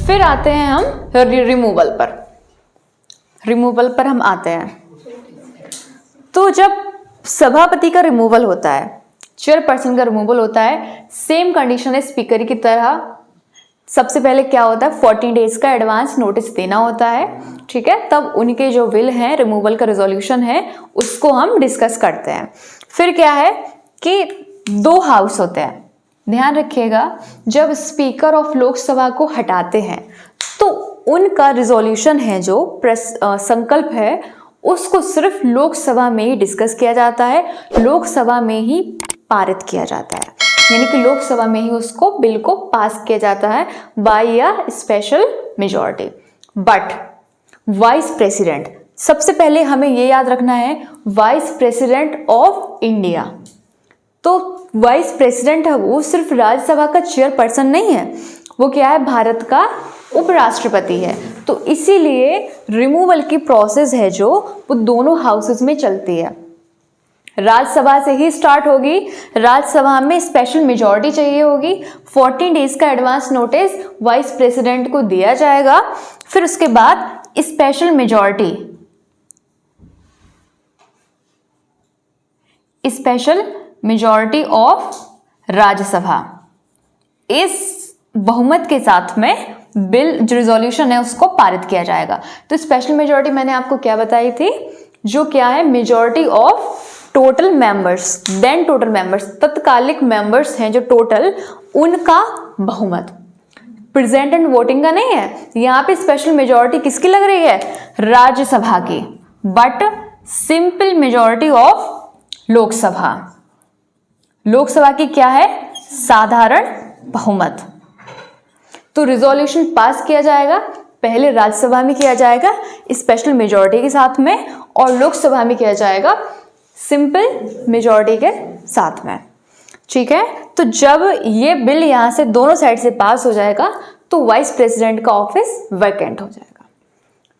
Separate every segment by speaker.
Speaker 1: फिर आते हैं हम रिमूवल पर हम आते हैं। तो जब सभापति का रिमूवल होता है, चेयरपर्सन का रिमूवल होता है, सेम कंडीशन है स्पीकर की तरह। सबसे पहले क्या होता है, 14 डेज का एडवांस नोटिस देना होता है, ठीक है। तब उनके जो विल है, रिमूवल का रेजोल्यूशन है, उसको हम डिस्कस करते हैं। फिर क्या है कि 2 हाउस होते हैं, ध्यान रखिएगा। जब स्पीकर ऑफ लोकसभा को हटाते हैं तो उनका रिजोल्यूशन है, जो संकल्प है, उसको सिर्फ लोकसभा में ही डिस्कस किया जाता है, लोकसभा में ही पारित किया जाता है, यानी कि लोकसभा में ही उसको बिल को पास किया जाता है by a special majority. But vice president, सबसे पहले हमें ये याद रखना है, वाइस प्रेसिडेंट ऑफ इंडिया। तो वाइस प्रेसिडेंट है वो सिर्फ राज्यसभा का चेयरपर्सन नहीं है, वो क्या है, भारत का उपराष्ट्रपति है। तो इसीलिए रिमूवल की प्रोसेस है जो वो दोनों हाउसेस में चलती है। राज्यसभा से ही स्टार्ट होगी, राज्यसभा में स्पेशल मेजॉरिटी चाहिए होगी, 14 डेज का एडवांस नोटिस वाइस प्रेसिडेंट को दिया जाएगा। फिर उसके बाद स्पेशल मेजॉरिटी ऑफ राज्यसभा, इस बहुमत के साथ में बिल जो रिजोल्यूशन है उसको पारित किया जाएगा। तो स्पेशल मेजॉरिटी मैंने आपको क्या बताई थी, जो क्या है, majority of total members, then total members, तत्कालिक मेंबर्स हैं जो टोटल, उनका बहुमत। प्रेजेंट एंड वोटिंग का नहीं है, यहाँ पे स्पेशल मेजॉरिटी किसकी लग रही है, राज्यसभा की, but simple majority of Lok Sabha की क्या है, साधारण बहुमत। तो रिजोल्यूशन पास किया जाएगा, पहले राज्यसभा में किया जाएगा स्पेशल मेजॉरिटी के साथ में, और लोकसभा में किया जाएगा सिंपल मेजॉरिटी के साथ में, ठीक है। तो जब ये बिल यहाँ से दोनों साइड से पास हो जाएगा तो वाइस प्रेसिडेंट का ऑफिस वैकेंट हो जाएगा,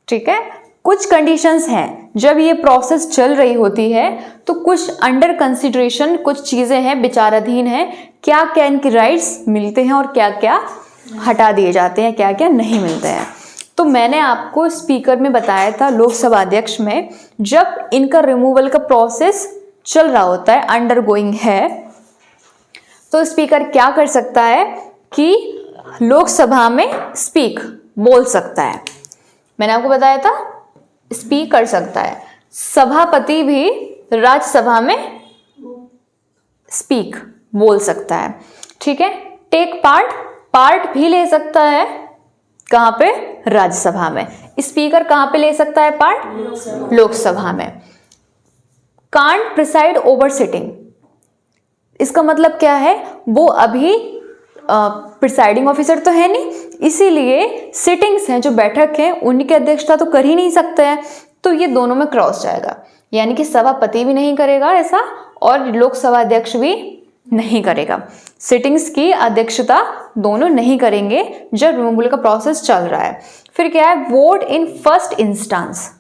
Speaker 1: ठीक है। कुछ कंडीशंस हैं, जब ये प्रोसेस चल रही होती है तो कुछ अंडर कंसिडरेशन कुछ चीज़ें हैं, विचाराधीन हैं, क्या क्या इनके राइट्स मिलते हैं और क्या क्या हटा दिए जाते हैं, क्या क्या नहीं मिलते हैं। तो मैंने आपको स्पीकर में बताया था, लोकसभा अध्यक्ष में, जब इनका रिमूवल का प्रोसेस चल रहा होता है, अंडर गोइंग है, तो स्पीकर क्या कर सकता है कि लोकसभा में स्पीक बोल सकता है। मैंने आपको बताया था स्पीक कर सकता है। सभापति भी राज्यसभा में स्पीक बोल सकता है, ठीक है। टेक पार्ट भी ले सकता है, कहाँ पे, राज्यसभा में। स्पीकर कहाँ पे ले सकता है पार्ट, लोकसभा में। कांट प्रिसाइड ओवर सिटिंग, इसका मतलब क्या है, वो अभी प्रिसाइडिंग ऑफिसर तो है नहीं, इसीलिए सिटिंग्स हैं, जो बैठक है, उनकी अध्यक्षता तो कर ही नहीं सकते हैं। तो ये दोनों में क्रॉस जाएगा, यानी कि सभापति भी नहीं करेगा ऐसा और लोकसभा अध्यक्ष भी नहीं करेगा। सिटिंग्स की अध्यक्षता दोनों नहीं करेंगे जब रिमूवल का प्रोसेस चल रहा है। फिर क्या है, वोट इन फर्स्ट इंस्टेंस,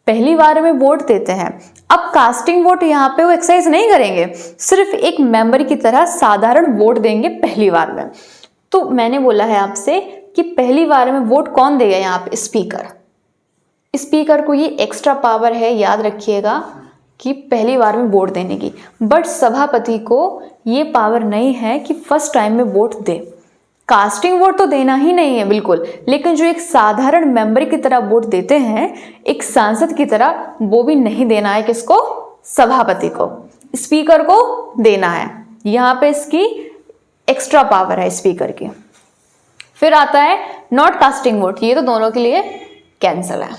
Speaker 1: पहली बार में वोट देते हैं। अब कास्टिंग वोट यहाँ पे वो एक्सरसाइज नहीं करेंगे, सिर्फ एक मेंबर की तरह साधारण वोट देंगे पहली बार में। तो मैंने बोला है आपसे कि पहली बार में वोट कौन देगा, यहाँ पे स्पीकर को ये एक्स्ट्रा पावर है, याद रखिएगा, कि पहली बार में वोट देने की। बट सभापति को ये पावर नहीं है कि फर्स्ट टाइम में वोट दे। कास्टिंग वोट तो देना ही नहीं है बिल्कुल, लेकिन जो एक साधारण मेंबर की तरह वोट देते हैं, एक सांसद की तरह, वो भी नहीं देना है। किसको, सभापति को, स्पीकर को देना है। यहाँ पे इसकी एक्स्ट्रा पावर है स्पीकर की। फिर आता है नॉट कास्टिंग वोट, ये तो दोनों के लिए कैंसल है,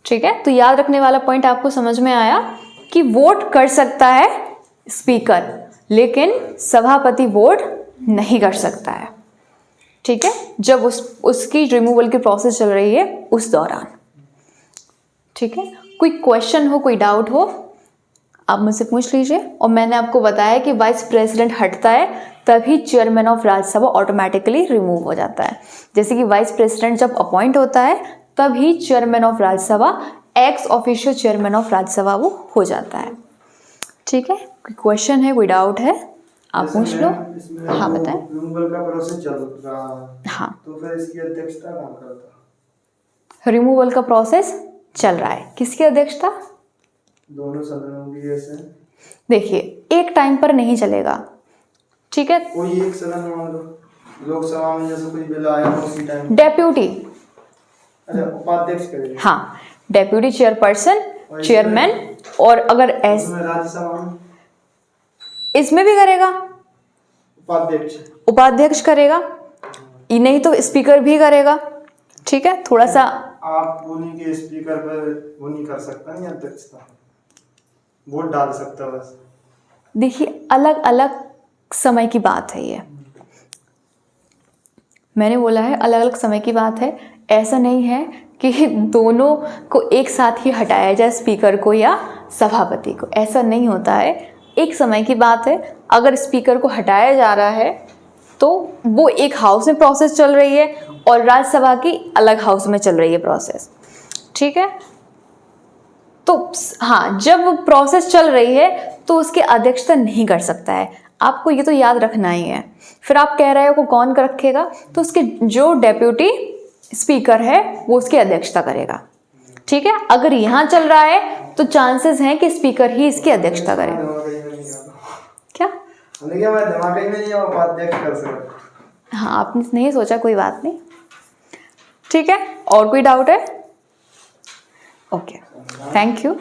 Speaker 1: ठीक है। तो याद रखने वाला पॉइंट आपको समझ में आया कि वोट कर सकता है स्पीकर, लेकिन सभापति वोट नहीं कर सकता है, ठीक है, जब उसकी रिमूवल की प्रोसेस चल रही है उस दौरान, ठीक है। कोई क्वेश्चन हो, कोई डाउट हो, आप मुझसे पूछ लीजिए। और मैंने आपको बताया कि वाइस प्रेसिडेंट हटता है तभी chairman of Rajya Sabha automatically remove हो जाता है। जैसे कि वाइस प्रेसिडेंट जब अपॉइंट होता है तभी chairman of Rajya Sabha, x official chairman of Rajya Sabha वो हो जाता है, ठीक है। कोई क्वेश्चन है, कोई डाउट है, आप पूछ लो।
Speaker 2: इसमें
Speaker 1: हाँ बताएं।
Speaker 2: रिमूवल का प्रोसेस चल रहा है,
Speaker 1: हाँ,
Speaker 2: तो फिर इसकी अध्यक्षता कौन करता?
Speaker 1: रिमूवल का प्रोसेस चल रहा है, किसकी अध्यक्षता?
Speaker 2: दोनों सदनों की ऐसे।
Speaker 1: देखिए, एक टाइम पर नहीं चलेगा, ठीक है।
Speaker 2: कोई एक सदन मान लो, लोकसभा में जैसे कोई बिल आया तो उसी टाइम।
Speaker 1: डेप्यूटी,
Speaker 2: अच्छा, उपाध्यक्ष करेगा।
Speaker 1: हाँ, डेप्यूटी चेयरपर्सन, चेयरमैन, और अगर
Speaker 2: उसमें राज्यसभा में
Speaker 1: इसमें भी करेगा,
Speaker 2: उपाध्यक्ष
Speaker 1: उपाध्यक्ष करेगा, नहीं तो स्पीकर भी करेगा, ठीक है। थोड़ा सा
Speaker 2: आप वो नहीं के स्पीकर पर वो नहीं कर सकता, नहीं अध्यक्षता, वोट डाल सकता बस।
Speaker 1: देखिए, अलग अलग समय की बात है ये, मैंने बोला है अलग अलग समय की बात है। ऐसा नहीं है कि दोनों को एक साथ ही हटाया जाए, स्पीकर को या सभापति को, ऐसा नहीं होता है। एक समय की बात है, अगर स्पीकर को हटाया जा रहा है तो वो एक हाउस में प्रोसेस चल रही है और राज्यसभा की अलग हाउस में चल रही है प्रोसेस, ठीक है। तो हाँ, जब प्रोसेस चल रही है तो उसकी अध्यक्षता नहीं कर सकता है, आपको ये तो याद रखना ही है। फिर आप कह रहे हो को कौन कर रखेगा, तो उसके जो डेप्यूटी स्पीकर है वो उसकी अध्यक्षता करेगा, ठीक है। अगर यहाँ चल रहा है तो चांसेस हैं कि स्पीकर ही इसकी अध्यक्षता करेगा। क्या
Speaker 2: मैं दिमाग में नहीं है उपाध्यक्ष कर सकता।
Speaker 1: हाँ, आपने नहीं सोचा, कोई बात नहीं, ठीक है। और कोई डाउट है? Okay, thank you.